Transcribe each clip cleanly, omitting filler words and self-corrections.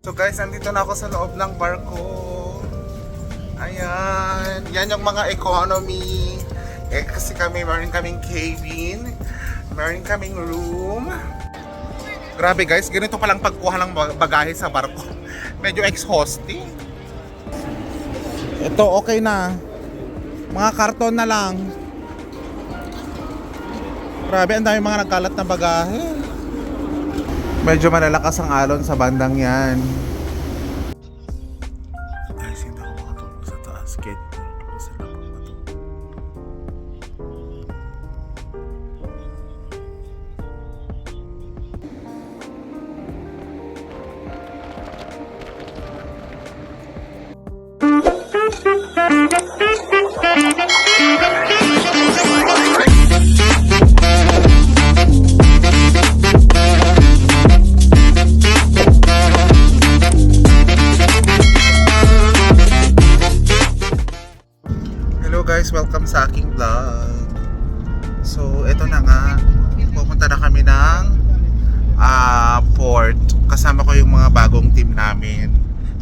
So guys, andito na ako sa loob ng barko. Ayan, yan yung mga economy. Kasi meron kaming cabin, meron kaming room. Grabe guys, ganito palang pagkuha ng bagahe sa barko. Medyo exhausting. Ito okay na. Mga karton na lang. Grabe, ang dami mga nagkalat na bagahe. Medyo malalakas ang alon sa bandang yan. Guys, hindi ako makatulog sa taas. Kaya ako sa labang na to. Guys, welcome sa aking vlog. So, eto na nga. Pupunta na kami ng port. Kasama ko yung mga bagong team namin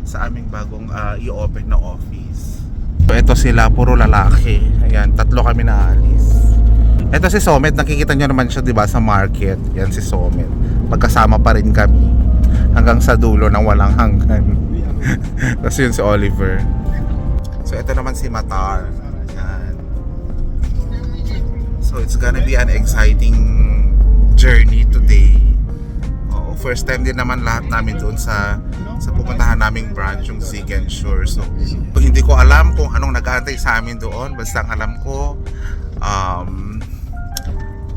sa aming bagong i-open na office. So, eto sila, puro lalaki. Ayan, tatlo kami na alis. Eto si Somet, nakikita nyo naman siya, diba, sa market. Yan si Somet. Magkasama pa rin kami hanggang sa dulo ng walang hanggan. Tapos yun si Oliver. So, eto naman si Matar. So it's gonna be an exciting journey today. First time din naman lahat namin doon sa pupuntahan naming branch, yung Zig and Shore. So hindi ko alam kung anong nag-aantay sa amin doon. Basta ang alam ko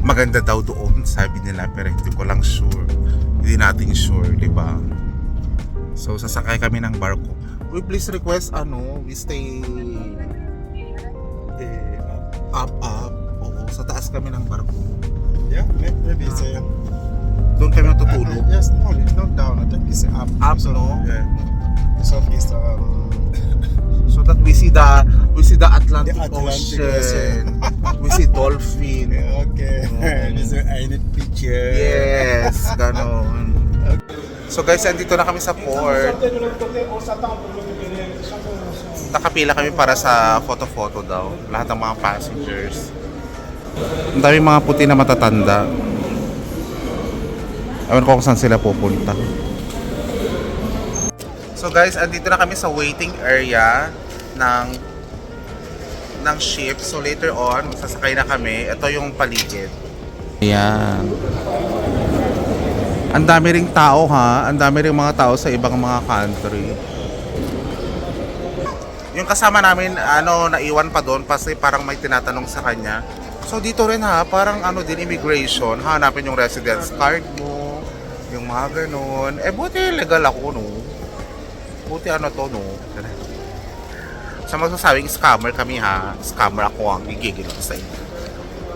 maganda daw doon, sabi nila, pero hindi ko lang sure. Hindi natin sure, di ba? So sasakay kami ng barko. We please request we stay up. Sa taas kami ng barko. Yeah, maybe it's doon kami natutulog. yes, no, it's not down. I think it's up. Up, no? Yeah. Southeast. So that we see the Atlantic, The Atlantic Ocean. We see dolphin. Okay. I need picture. Yes, ganon. So guys, andito na kami sa port. Nakapila kami para sa photo daw. Lahat ng mga passengers. Ang dami mga puti na matatanda. Ewan ko kung saan sila pupunta. So guys, andito na kami sa waiting area ng ship. So later on, sasakay na kami. Ito yung paligid. Ayan. Ang dami ring tao ha. Ang dami ring mga tao sa ibang mga country. Yung kasama namin, naiwan pa doon kasi parang may tinatanong sa kanya. So dito rin ha, parang din immigration, hanapin yung residence card mo, yung mga ganun. Buti legal ako, no? Buti to, no? Sa magsasabing scammer kami ha, scammer ako ang igigil ko sa inyo.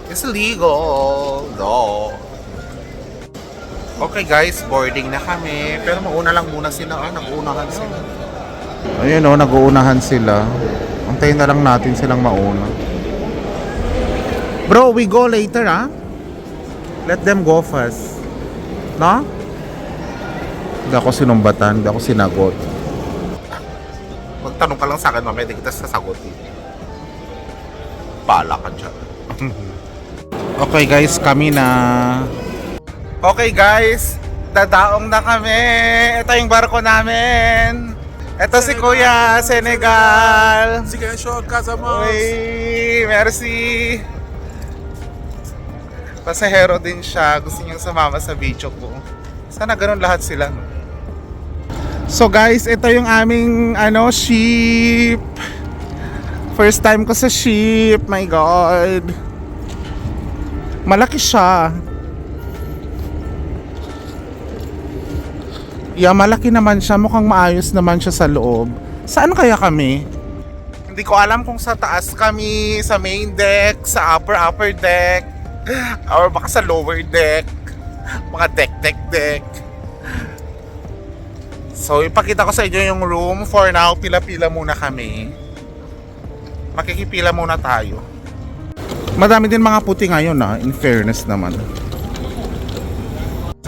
It's legal, no? Okay guys, boarding na kami. Pero mauna lang muna sila, nag-uunahan sila. Ayun nag-uunahan sila. Antayin na lang natin silang mauna. Bro, we go later, ha? Let them go first. No? Hindi ako sinumbatan, hindi ako sinagot. Magtanong ka lang sa akin, mamaya, hindi kita sasagutin. Bahala ka dyan. Okay guys, kami na. Okay guys, dadaong na kami. Ito yung barko namin. Ito si Kuya, Senegal. Zig and Shore, Casamance. Uy, merci. Pasahero din siya. Gusto niyang sumama sa video ko. Sana ganun lahat sila. So guys, ito yung aming ship. First time ko sa ship. My God. Malaki siya. Yeah, malaki naman siya. Mukhang maayos naman siya sa loob. Saan kaya kami? Hindi ko alam kung sa taas kami, sa main deck, sa upper deck, or baka sa lower deck. Mga deck. So, ipakita ko sa inyo yung room. For now, pila-pila muna kami. Makikipila muna tayo. Madami din mga puti ngayon in fairness naman.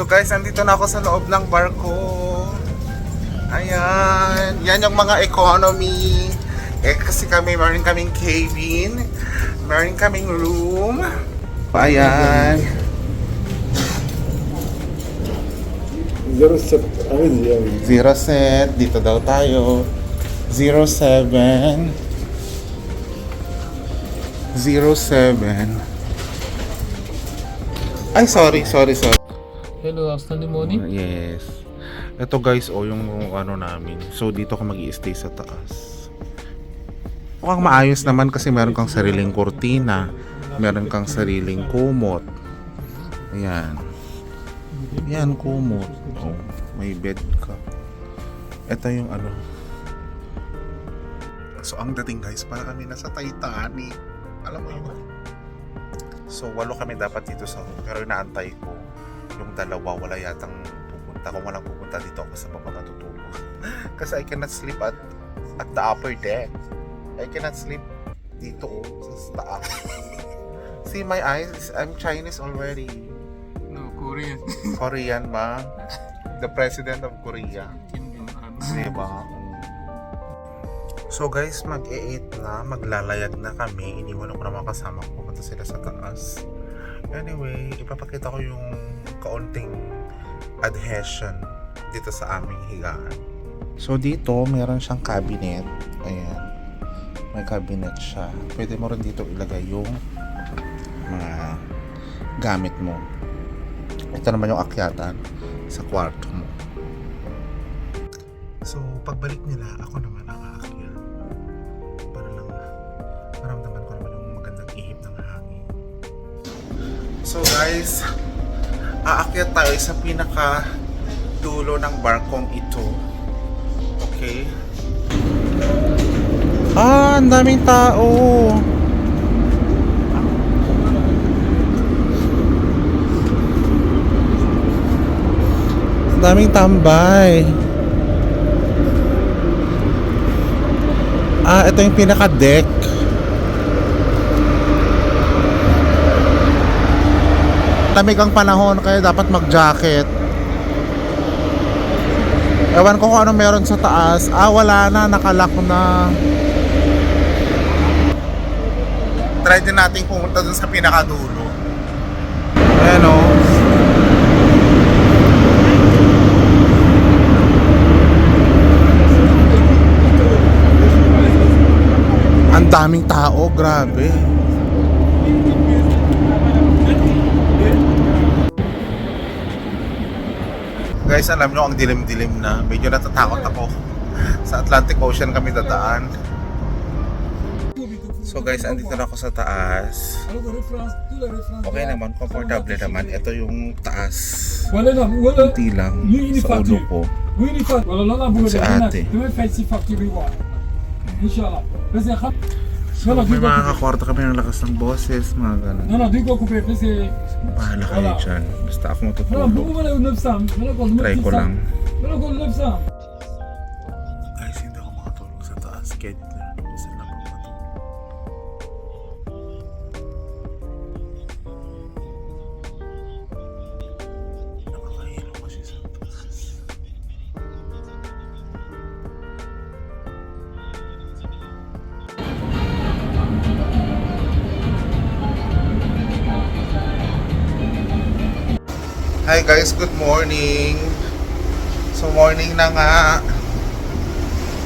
So guys, andito na ako sa loob ng barko. Ayan. Yan yung mga economy. Eh, kasi kami, meron kaming cabin. Meron kaming room. Ayan. Zero set. Zero set. Dito daw tayo. 07. 07. Ay, sorry. Hello, outstanding morning. Yes. Ito guys, yung ano namin. So, dito ka mag-i-stay sa taas. Mukhang maayos naman kasi meron kang sariling kurtina. Meron kang sariling kumot. Ayan. Ayan, kumot. Oh, may bed ka. Ito yung ano. So, ang dating guys, para kami nasa Titanic. Alam mo yun? So, 8 kami dapat dito sa room. Pero inaantay ko. Yung dalawa, wala yatang pupunta. Kung walang pupunta dito ako sa baba natutulog. Kasi I cannot sleep at the upper deck. I cannot sleep dito sa taas. See my eyes? I'm Chinese already. No, Korean. Korean ba? The president of Korea. Diba? So guys, mag-e-8 na, maglalayag na kami. Iniwan ko na mga kasama ko, pupunta sila sa taas. Anyway, ipapakita ko yung kaunting adhesion dito sa aming higaan. So dito, meron siyang cabinet. Ayan. May cabinet siya. Pwede mo rin dito ilagay yung mga gamit mo. Ito naman yung akyatan sa kwarto mo. So, pagbalik nila, ako naman ang aakyat. Para lang maramdaman ko naman yung magandang ihip ng hangin. So guys, aakyat tayo sa pinaka dulo ng barkong ito. Okay? Ang daming tao. Ang daming tambay. Ito yung pinaka-deck. Lamig ang panahon kaya dapat mag-jacket. Ewan ko kung ano meron sa taas. Wala na, nakalock na. Try din natin pumunta dun sa pinakadulo. Ayan o. Ang daming tao, grabe. Guys, alam nyo, ang dilim-dilim na. Medyo natatakot ako. Sa Atlantic Ocean kami dadaan. So guys, andito na ako sa taas. Okay naman, comfortable naman. Ito yung taas. Kunti lang sa ulo ko. Si ate. So, may mga kakwarto kami ng lakas ng boses, mga ganun. Bahala kayo dyan. Basta ako matutulog. Try ko lang. Guys, hindi ako makatulog sa taas. Kaya dito na ako sa labang matulog. Nakakahilo kasi sa taas. Hi guys, good morning. So morning na nga.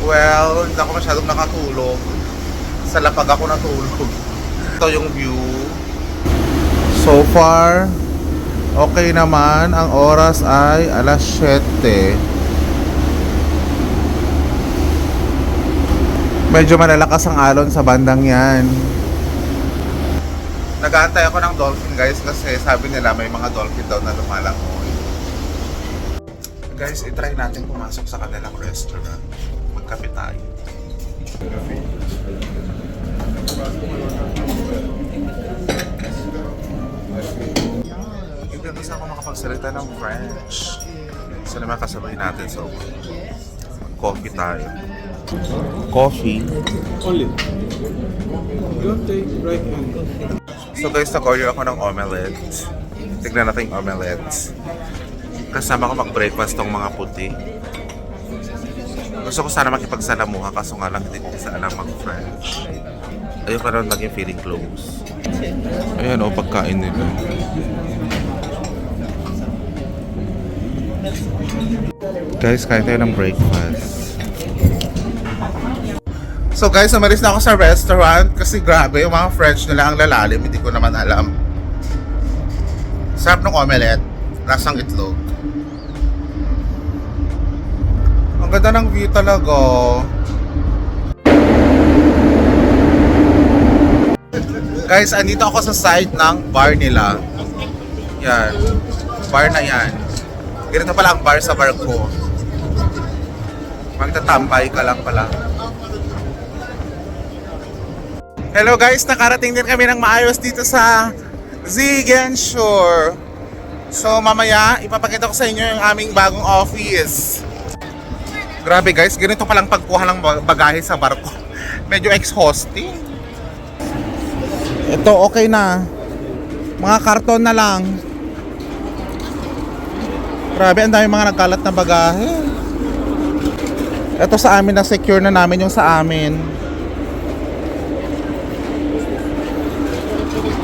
Well, hindi ako masyadong nakatulog. Sa lapag ako natulog. Ito yung view. So far, okay naman. Ang oras ay alas 7. Medyo malalakas ang alon sa bandang yan. Nag-aantay ako ng dolphin guys kasi sabi nila may mga dolphin daw na lumalangoy. Guys, itry natin pumasok sa kanilang restaurant. Magkape tayo. Hindi isa ako makapagsalita ng French. So naman kasabay natin, so coffee tayo. Coffee. Only. Don't take right hand. So guys, nag-order ako ng omelette. Tignan natin yung omelette. Kasama ko mag-breakfast tong mga puti. Gusto ko sana makipagsalamuha kaso nga lang hindi ko kasi alam mag-friends. Ayoko na maging feeling close. Ayan o, pagkain nila. Guys, kain tayo ng breakfast. So guys, umalis na ako sa restaurant kasi grabe, yung mga French nila ang lalalim, hindi ko naman alam. Sarap ng omelette, lasang itlog. Ang ganda ng view talaga. Guys, andito ako sa side ng bar nila. Yan, bar na yan. Ganito pala ang bar sa bar ko. Magtatambay ka lang pala. Hello guys, nakarating din kami ng maayos dito sa Ziegenshore. So mamaya, ipapakita ko sa inyo yung aming bagong office. Grabe guys, ganito palang pagkuha ng bagahe sa barko. Medyo exhausting. Ito okay na. Mga karton na lang. Grabe, ang dami mga nagkalat na bagahe. Ito sa amin, na-secure na namin yung sa amin.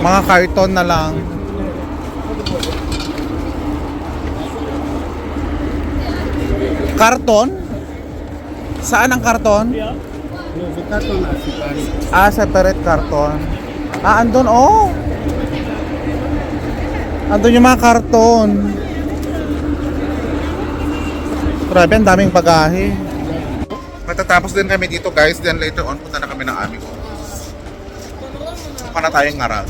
Mga karton na lang. Karton? Saan ang karton? Separate karton. Andun, oh. Andun yung mga karton. Grabe, ang daming bagahe. Matatapos din kami dito guys, then later on punta na kami ng aming office. Mukha na tayong ngarag.